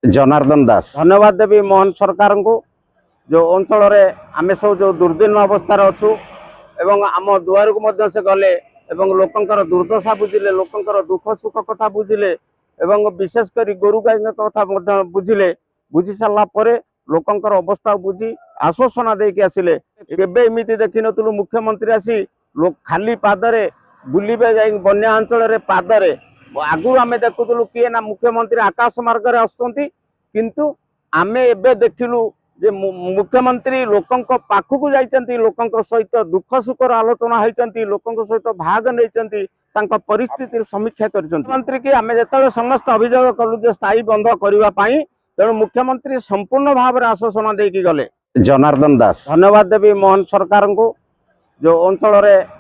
जनार्दन दास धन्यवाद देवी मोहन सरकार को जो अंचल आम सब जो दुर्दिन अवस्था अच्छु एवं आम दुआर को से गले एवं लोकंकर दुर्दशा बुझिले लोकंकर दुख सुख कथा बुझिले एवं विशेषकर गोरु गाई कथा बुझिले बुझी सारा पर लोकंकर अवस्था बुझी आश्वासना देके आसिले केबे एमिति देखि नथुलु मुख्यमंत्री आसी खाली पादरे बुलिबे जाई बन्या अंचल पादरे आगु आमे देखुलु किए ना मुख्यमंत्री आकाश मार्ग रे आसुंती किंतु आमे एबे देखिलु जे मुख्यमंत्री लोकंक पाखकु जाइचंती लोकंक सहित दुख सुखर आलोचना होइचंती लोकंक सहित भाग नैचंती तांका परिस्थिति समीक्षा करिचंती मंत्री की आमे जेतले समस्त अभियोग कलु जे स्थायी बंद करबा पई तेणु मुख्यमंत्री संपूर्ण भाव में आश्वासना देकी गले। जनार्दन दास धन्यवाद देवी मोहन सरकार को जो अंचल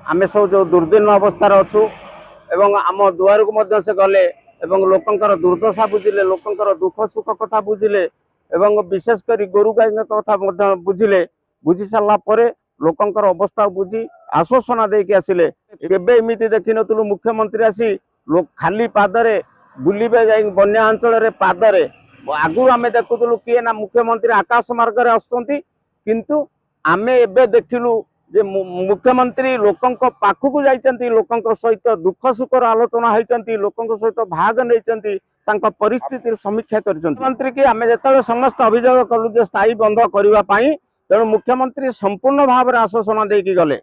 आम सब जो दुर्दिन अवस्था अच्छु एवं आम दुआर को से गले एवं लोकंकर दुर्दशा बुझिले लोकंकर दुख सुख कथा बुझिले एवं विशेषकर गोरु गाई कथा बुझिले बुझी सारा पर लोकंकर अवस्था बुझी आश्वासना देके आसिले केबे एमिति देखि नथुलु मुख्यमंत्री आसी खाली पादरे बुलिबे जाई बन्या अंचल पादरे आगु आमे देखुलु किए ना मुख्यमंत्री आकाश मार्ग रे आसुंती किंतु आमे एबे देखिलु जे मुख्यमंत्री लोकंक पाखकु जाइचंती लोकंक सहित दुख सुखर आलोचना होइचंती लोकंक सहित भाग नैचंती तांका परिस्थिति समीक्षा करिचंती मंत्री की आमे जेतले समस्त अभियोग कलु जे स्थायी बंद करबा पई तेणु मुख्यमंत्री संपूर्ण भाव में आश्वासना देकी गले।